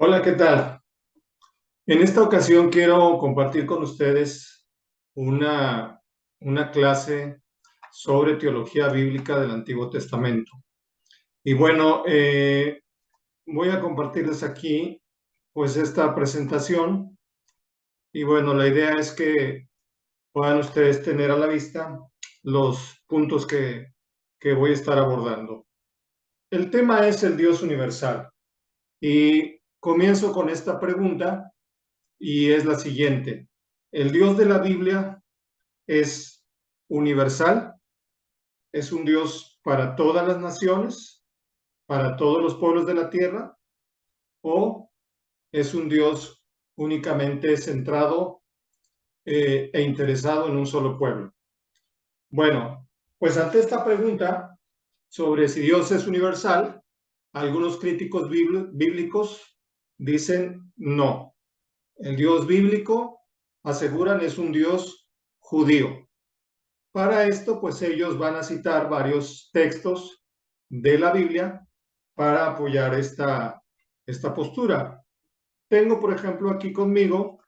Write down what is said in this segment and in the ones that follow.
Hola, ¿qué tal? En esta ocasión quiero compartir con ustedes una, una clase sobre teología bíblica del Antiguo Testamento. Y bueno, voy a compartirles aquí pues esta presentación. Y bueno, la idea es que puedan ustedes tener a la vista los puntos que voy a estar abordando. El tema es el Dios universal. Y comienzo con esta pregunta. Y es la siguiente. ¿El Dios de la Biblia es universal? ¿Es un Dios para todas las naciones, para todos los pueblos de la tierra? ¿O es un Dios únicamente centrado e interesado en un solo pueblo? Bueno, pues ante esta pregunta sobre si Dios es universal, algunos críticos bíblicos dicen no. El Dios bíblico, aseguran, es un Dios judío. Para esto, pues ellos van a citar varios textos de la Biblia para apoyar esta postura. Tengo, por ejemplo, aquí conmigo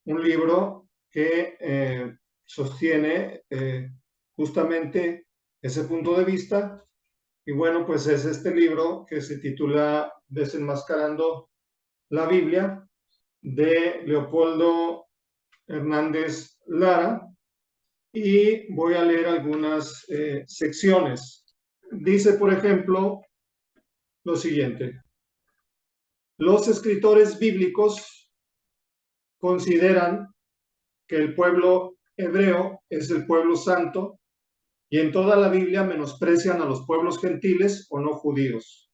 un libro que sostiene justamente ese punto de vista. Y bueno, pues es este libro que se titula Desenmascarando la Biblia, de Leopoldo Hernández Lara, y voy a leer algunas secciones. Dice, por ejemplo, lo siguiente. Los escritores bíblicos consideran que el pueblo hebreo es el pueblo santo y en toda la Biblia menosprecian a los pueblos gentiles o no judíos.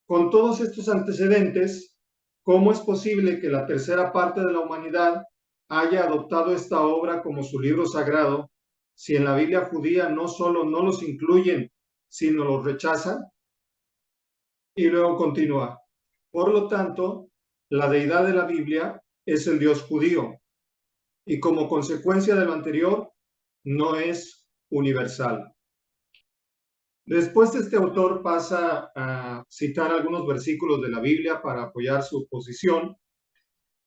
Con todos estos antecedentes, ¿cómo es posible que la tercera parte de la humanidad haya adoptado esta obra como su libro sagrado, si en la Biblia judía no solo no los incluyen, sino los rechazan? Y luego continúa. Por lo tanto, la deidad de la Biblia es el Dios judío, y como consecuencia de lo anterior, no es universal. Después este autor pasa a citar algunos versículos de la Biblia para apoyar su posición,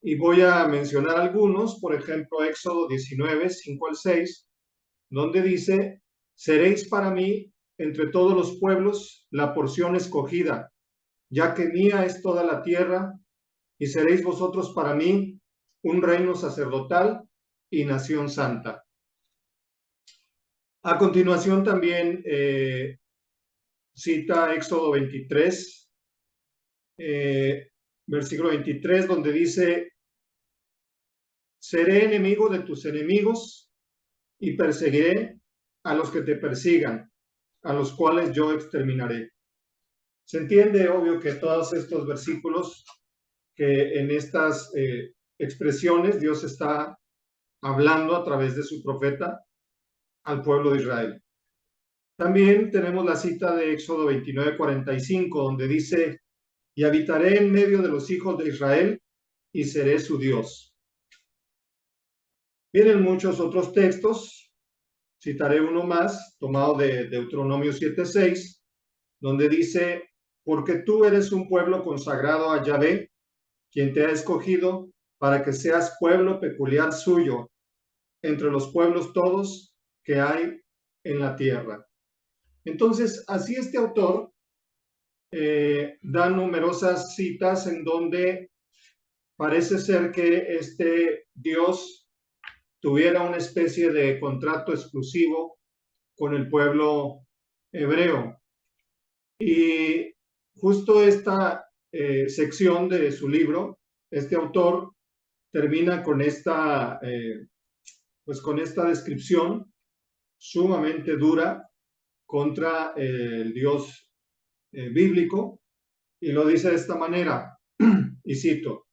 y voy a mencionar algunos, por ejemplo, Éxodo 19, 5 al 6, donde dice, seréis para mí entre todos los pueblos la porción escogida, ya que mía es toda la tierra, y seréis vosotros para mí un reino sacerdotal y nación santa. A continuación también cita Éxodo 23, versículo 23, donde dice, seré enemigo de tus enemigos y perseguiré a los que te persigan, a los cuales yo exterminaré. Se entiende, obvio, que todos estos versículos, que en estas expresiones Dios está hablando a través de su profeta al pueblo de Israel. También tenemos la cita de Éxodo 29, 45, donde dice, y habitaré en medio de los hijos de Israel y seré su Dios. Vienen muchos otros textos, citaré uno más, tomado de Deuteronomio 7:6, donde dice, porque tú eres un pueblo consagrado a Yahvé, quien te ha escogido para que seas pueblo peculiar suyo, entre los pueblos todos que hay en la tierra. Entonces, así este autor da numerosas citas en donde parece ser que este Dios tuviera una especie de contrato exclusivo con el pueblo hebreo. Y justo esta sección de su libro, este autor termina con pues con esta descripción sumamente dura contra el Dios bíblico, y lo dice de esta manera, y cito,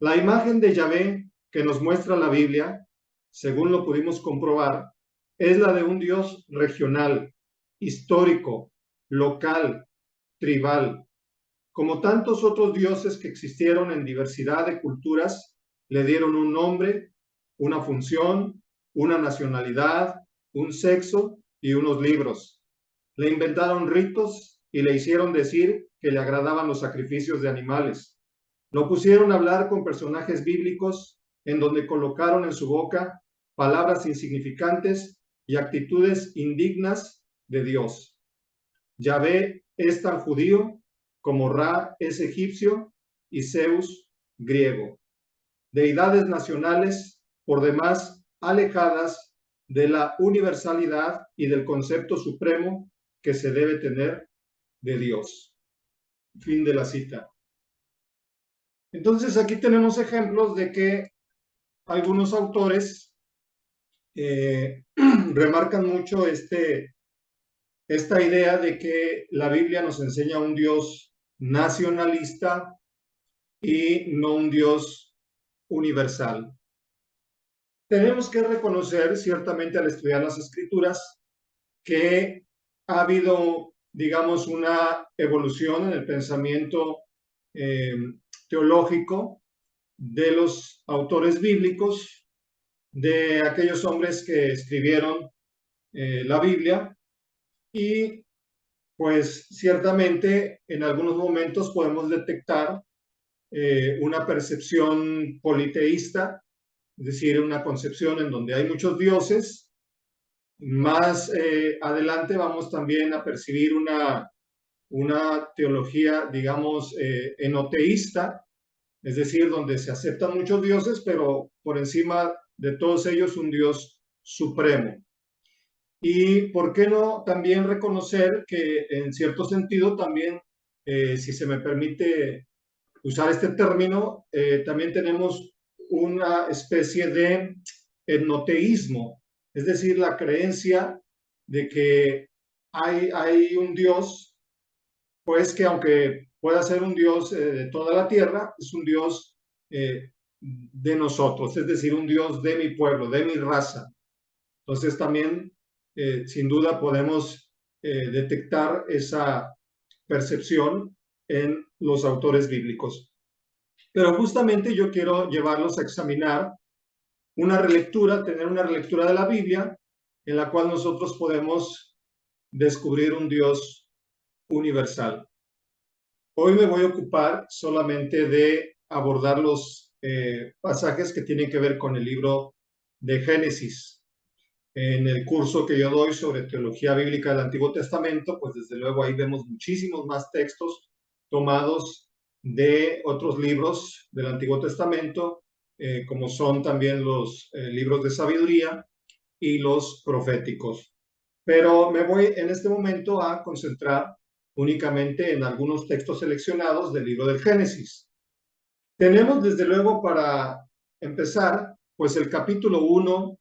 la imagen de Yahvé que nos muestra la Biblia, según lo pudimos comprobar, es la de un Dios regional, histórico, local, tribal. Como tantos otros dioses que existieron en diversidad de culturas, le dieron un nombre, una función, una nacionalidad, un sexo y unos libros. Le inventaron ritos y le hicieron decir que le agradaban los sacrificios de animales. Lo pusieron a hablar con personajes bíblicos en donde colocaron en su boca palabras insignificantes y actitudes indignas de Dios. Yahvé es tan judío como Ra es egipcio y Zeus griego. Deidades nacionales por demás alejadas de la universalidad y del concepto supremo que se debe tener de Dios. Fin de la cita. Entonces aquí tenemos ejemplos de que algunos autores remarcan mucho esta idea de que la Biblia nos enseña un Dios nacionalista y no un Dios universal. Tenemos que reconocer ciertamente al estudiar las Escrituras que ha habido, digamos, una evolución en el pensamiento teológico de los autores bíblicos, de aquellos hombres que escribieron la Biblia, y pues ciertamente en algunos momentos podemos detectar una percepción politeísta, es decir, una concepción en donde hay muchos dioses. Más adelante vamos también a percibir una teología, digamos, enoteísta, es decir, donde se aceptan muchos dioses, pero por encima de todos ellos un Dios supremo. Y por qué no también reconocer que en cierto sentido también, si se me permite usar este término, también tenemos una especie de etnoteísmo, es decir, la creencia de que hay un Dios, pues que aunque pueda ser un Dios de toda la tierra, es un Dios de nosotros, es decir, un Dios de mi pueblo, de mi raza. Entonces también, sin duda, podemos detectar esa percepción en los autores bíblicos. Pero justamente yo quiero llevarlos a examinar una relectura, tener una relectura de la Biblia en la cual nosotros podemos descubrir un Dios universal. Hoy me voy a ocupar solamente de abordar los pasajes que tienen que ver con el libro de Génesis. En el curso que yo doy sobre teología bíblica del Antiguo Testamento, pues desde luego ahí vemos muchísimos más textos tomados de otros libros del Antiguo Testamento, como son también los libros de sabiduría y los proféticos. Pero me voy en este momento a concentrar únicamente en algunos textos seleccionados del libro del Génesis. Tenemos desde luego para empezar, pues el capítulo 1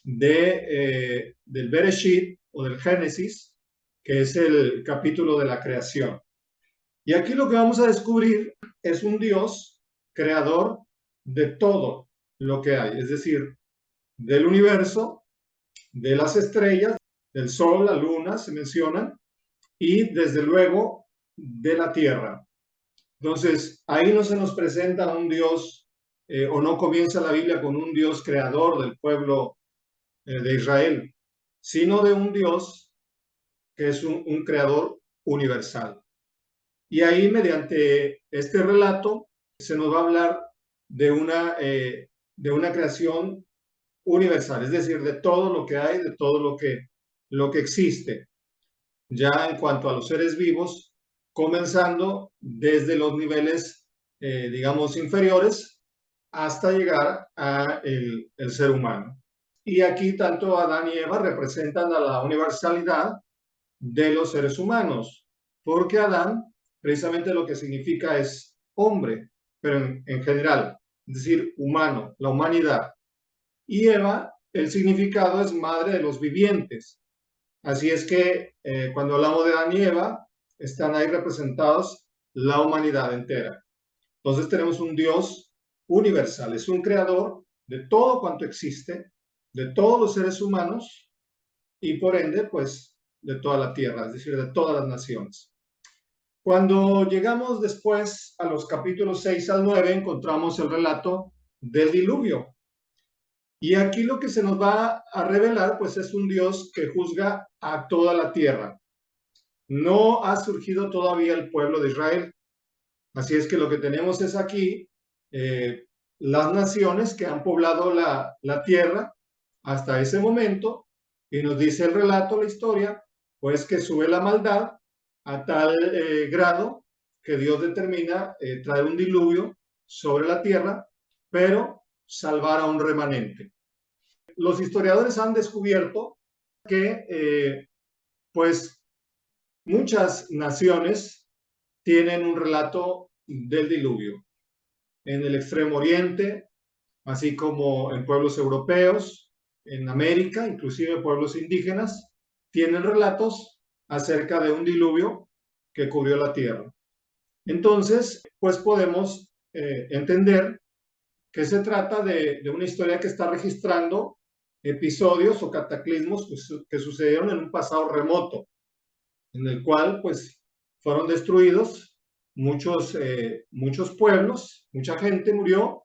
del Bereshit o del Génesis, que es el capítulo de la creación. Y aquí lo que vamos a descubrir es un Dios creador de todo lo que hay, es decir, del universo, de las estrellas, del sol, la luna, se mencionan, y desde luego de la tierra. Entonces, ahí no se nos presenta un Dios, o no comienza la Biblia con un Dios creador del pueblo de Israel, sino de un Dios que es un creador universal. Y ahí, mediante este relato, se nos va a hablar de una creación universal, es decir, de todo lo que hay, de todo lo que existe. Ya en cuanto a los seres vivos, comenzando desde los niveles, digamos, inferiores, hasta llegar a el ser humano. Y aquí tanto Adán y Eva representan a la universalidad de los seres humanos, porque Adán precisamente lo que significa es hombre, pero en general, es decir, humano, la humanidad. Y Eva, el significado es madre de los vivientes. Así es que cuando hablamos de Adán y Eva, están ahí representados la humanidad entera. Entonces tenemos un Dios universal, es un creador de todo cuanto existe, de todos los seres humanos y por ende, pues, de toda la tierra, es decir, de todas las naciones. Cuando llegamos después a los capítulos 6 al 9, encontramos el relato del diluvio. Y aquí lo que se nos va a revelar, pues, es un Dios que juzga a toda la tierra. No ha surgido todavía el pueblo de Israel. Así es que lo que tenemos es aquí las naciones que han poblado la tierra hasta ese momento, y nos dice el relato, la historia, pues que sube la maldad a tal grado que Dios determina traer un diluvio sobre la tierra, pero salvar a un remanente. Los historiadores han descubierto que pues muchas naciones tienen un relato del diluvio. En el Extremo Oriente, así como en pueblos europeos, en América, inclusive pueblos indígenas, tienen relatos acerca de un diluvio que cubrió la tierra. Entonces, pues podemos entender que se trata de una historia que está registrando episodios o cataclismos que sucedieron en un pasado remoto, en el cual pues fueron destruidos muchos pueblos, mucha gente murió,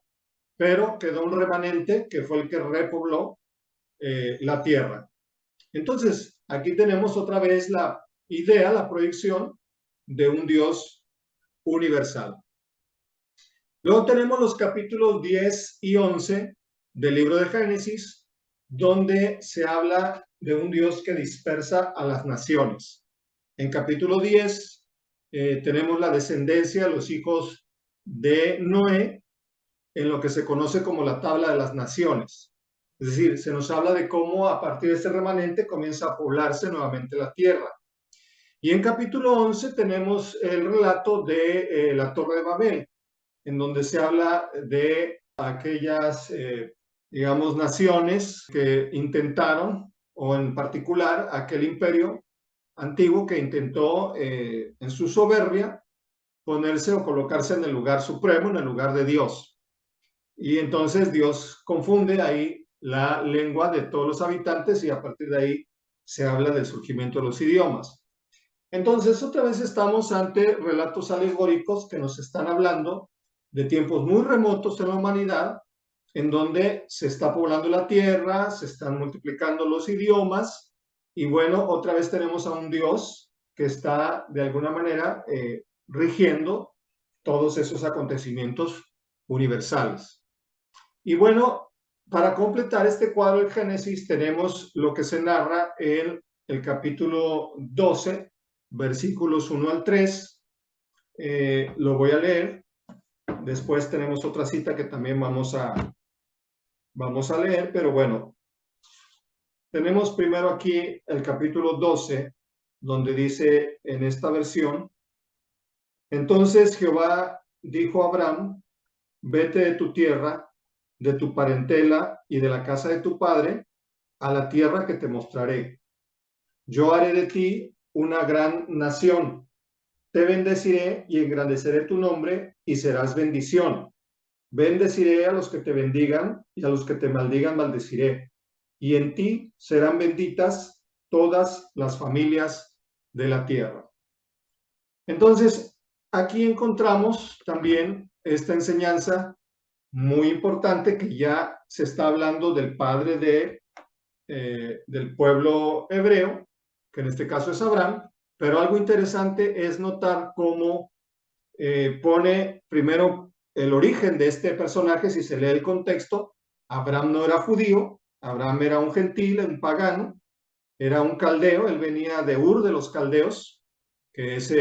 pero quedó un remanente que fue el que repobló la tierra. Entonces, aquí tenemos otra vez la idea, la proyección de un Dios universal. Luego tenemos los capítulos 10 y 11 del libro de Génesis, donde se habla de un Dios que dispersa a las naciones. En capítulo 10 tenemos la descendencia de los hijos de Noé en lo que se conoce como la tabla de las naciones. Es decir, se nos habla de cómo a partir de este remanente comienza a poblarse nuevamente la tierra. Y en capítulo 11 tenemos el relato de la Torre de Babel, en donde se habla de aquellas, digamos, naciones que intentaron, o en particular aquel imperio antiguo que intentó en su soberbia ponerse o colocarse en el lugar supremo, en el lugar de Dios. Y entonces Dios confunde ahí la lengua de todos los habitantes y a partir de ahí se habla del surgimiento de los idiomas. Entonces, otra vez estamos ante relatos alegóricos que nos están hablando de tiempos muy remotos en la humanidad, en donde se está poblando la tierra, se están multiplicando los idiomas, y bueno, otra vez tenemos a un Dios que está de alguna manera rigiendo todos esos acontecimientos universales. Y bueno, para completar este cuadro del Génesis tenemos lo que se narra en el capítulo 12, versículos 1 al 3. Lo voy a leer. Después tenemos otra cita que también vamos a leer, pero bueno, tenemos primero aquí el capítulo 12, donde dice en esta versión: entonces Jehová dijo a Abraham, vete de tu tierra, de tu parentela y de la casa de tu padre, a la tierra que te mostraré. Yo haré de ti una gran nación. Te bendeciré y engrandeceré tu nombre y serás bendición. Bendeciré a los que te bendigan y a los que te maldigan maldeciré. Y en ti serán benditas todas las familias de la tierra. Entonces, aquí encontramos también esta enseñanza muy importante que ya se está hablando del padre del pueblo hebreo, que en este caso es Abraham, pero algo interesante es notar cómo pone primero el origen de este personaje. Si se lee el contexto, Abraham no era judío, Abraham era un gentil, un pagano, era un caldeo, él venía de Ur de los caldeos, que es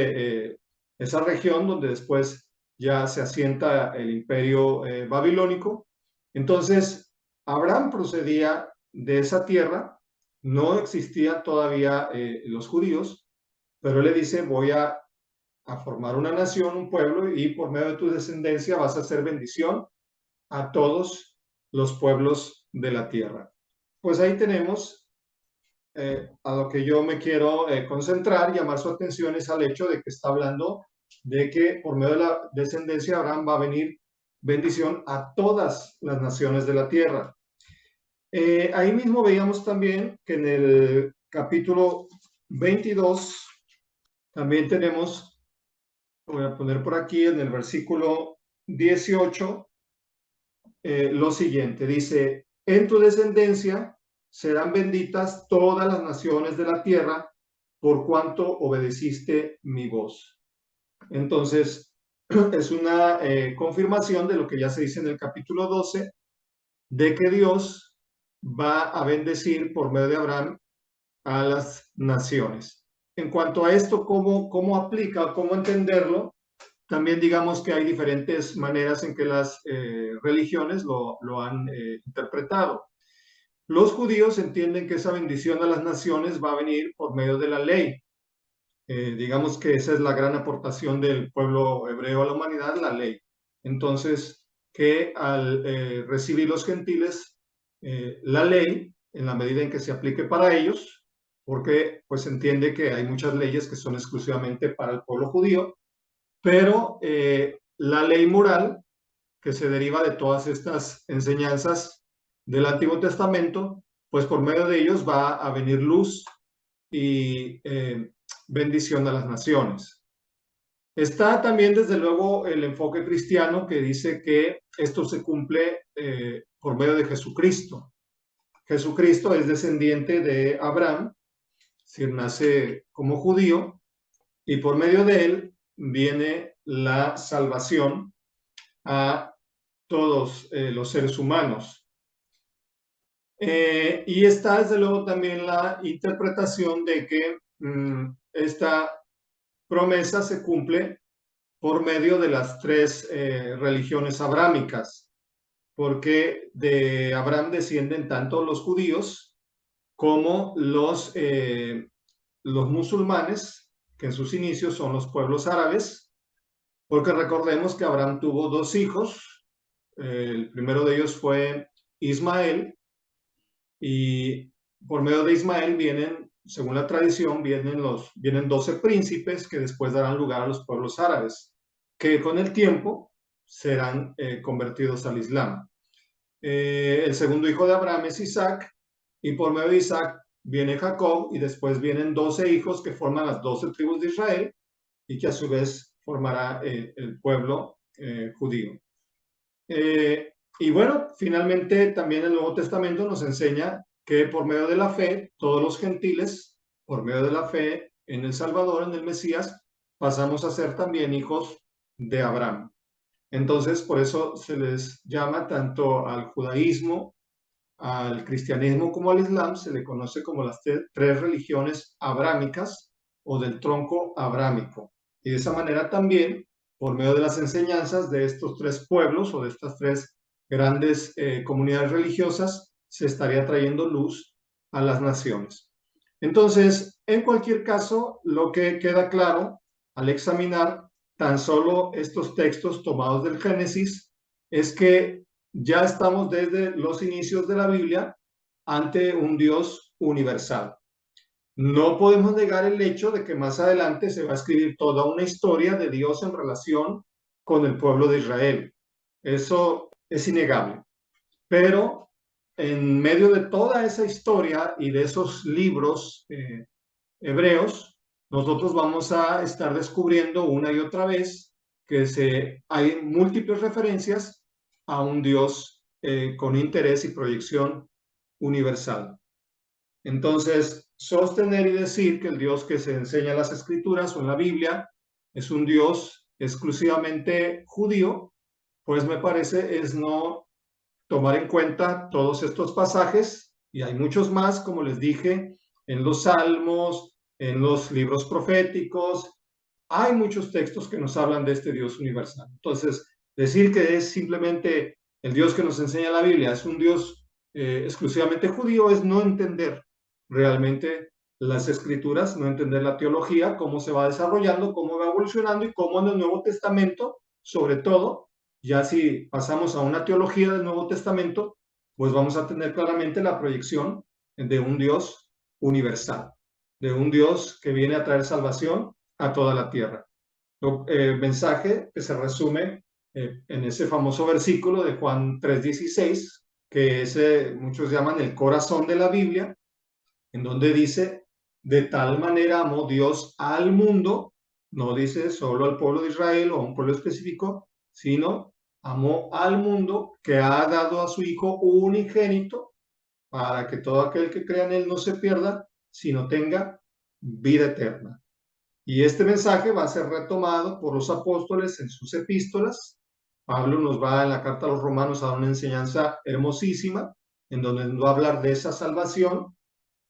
esa región donde después ya se asienta el imperio babilónico. Entonces, Abraham procedía de esa tierra, no existían todavía los judíos, pero él le dice, voy a formar una nación, un pueblo, y por medio de tu descendencia vas a hacer bendición a todos los pueblos de la tierra. Pues ahí tenemos a lo que yo me quiero concentrar, llamar su atención es al hecho de que está hablando de que por medio de la descendencia de Abraham va a venir bendición a todas las naciones de la tierra. Ahí mismo veíamos también que en el capítulo 22 también tenemos, voy a poner por aquí en el versículo 18, lo siguiente, dice, en tu descendencia serán benditas todas las naciones de la tierra por cuanto obedeciste mi voz. Entonces, es una confirmación de lo que ya se dice en el capítulo 12, de que Dios va a bendecir por medio de Abraham a las naciones. En cuanto a esto, ¿cómo aplica, cómo entenderlo? También digamos que hay diferentes maneras en que las religiones lo han interpretado. Los judíos entienden que esa bendición a las naciones va a venir por medio de la ley. Digamos que esa es la gran aportación del pueblo hebreo a la humanidad, la ley. Entonces, que al recibir los gentiles la ley, en la medida en que se aplique para ellos, porque pues se entiende que hay muchas leyes que son exclusivamente para el pueblo judío, pero la ley moral que se deriva de todas estas enseñanzas del Antiguo Testamento, pues por medio de ellos va a venir luz y bendición a las naciones. Está también, desde luego, el enfoque cristiano que dice que esto se cumple por medio de Jesucristo. Jesucristo es descendiente de Abraham, es decir, nace como judío, y por medio de él viene la salvación a todos los seres humanos. Y está desde luego también la interpretación de que esta promesa se cumple por medio de las tres religiones abrámicas, porque de Abraham descienden tanto los judíos como los musulmanes, que en sus inicios son los pueblos árabes, porque recordemos que Abraham tuvo dos hijos. El primero de ellos fue Ismael, y por medio de Ismael vienen, según la tradición, vienen 12 príncipes que después darán lugar a los pueblos árabes, que con el tiempo serán convertidos al Islam. El segundo hijo de Abraham es Isaac, y por medio de Isaac viene Jacob, y después vienen 12 hijos que forman las 12 tribus de Israel, y que a su vez formará el pueblo judío. Y bueno, finalmente también el Nuevo Testamento nos enseña que por medio de la fe, todos los gentiles, por medio de la fe en el Salvador, en el Mesías, pasamos a ser también hijos de Abraham. Entonces, por eso se les llama tanto al judaísmo, al cristianismo como al islam, se le conoce como las tres religiones abrámicas o del tronco abrámico. Y de esa manera también, por medio de las enseñanzas de estos tres pueblos o de estas tres grandes comunidades religiosas, se estaría trayendo luz a las naciones. Entonces, en cualquier caso, lo que queda claro al examinar tan solo estos textos tomados del Génesis es que ya estamos desde los inicios de la Biblia ante un Dios universal. No podemos negar el hecho de que más adelante se va a escribir toda una historia de Dios en relación con el pueblo de Israel. Eso es innegable. Pero en medio de toda esa historia y de esos libros hebreos, nosotros vamos a estar descubriendo una y otra vez que hay múltiples referencias a un Dios con interés y proyección universal. Entonces, sostener y decir que el Dios que se enseña en las Escrituras o en la Biblia es un Dios exclusivamente judío, pues me parece es no tomar en cuenta todos estos pasajes, y hay muchos más, como les dije, en los Salmos, en los libros proféticos, hay muchos textos que nos hablan de este Dios universal. Entonces, decir que es simplemente el Dios que nos enseña la Biblia, es un Dios exclusivamente judío, es no entender realmente las escrituras, no entender la teología, cómo se va desarrollando, cómo va evolucionando y cómo en el Nuevo Testamento, sobre todo, ya si pasamos a una teología del Nuevo Testamento, pues vamos a tener claramente la proyección de un Dios universal, de un Dios que viene a traer salvación a toda la tierra. El mensaje que se resume en ese famoso versículo de Juan 3:16, que muchos llaman el corazón de la Biblia, en donde dice, de tal manera amó Dios al mundo, no dice solo al pueblo de Israel o a un pueblo específico, sino amó al mundo, que ha dado a su Hijo unigénito para que todo aquel que crea en él no se pierda, sino tenga vida eterna. Y este mensaje va a ser retomado por los apóstoles en sus epístolas. Pablo nos va en la carta a los Romanos a dar una enseñanza hermosísima, en donde nos va a hablar de esa salvación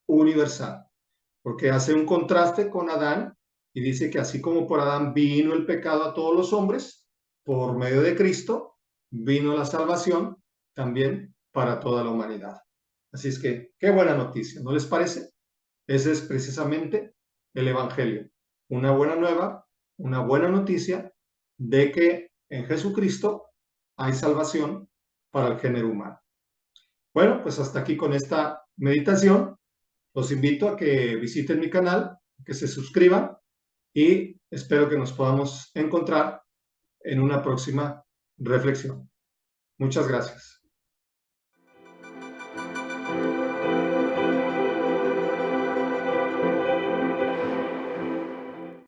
universal, porque hace un contraste con Adán y dice que así como por Adán vino el pecado a todos los hombres, por medio de Cristo vino la salvación también para toda la humanidad. Así es que, qué buena noticia, ¿no les parece? Ese es precisamente el Evangelio. Una buena nueva, una buena noticia de que en Jesucristo hay salvación para el género humano. Bueno, pues hasta aquí con esta meditación. Los invito a que visiten mi canal, que se suscriban y espero que nos podamos encontrar en una próxima reflexión. Muchas gracias.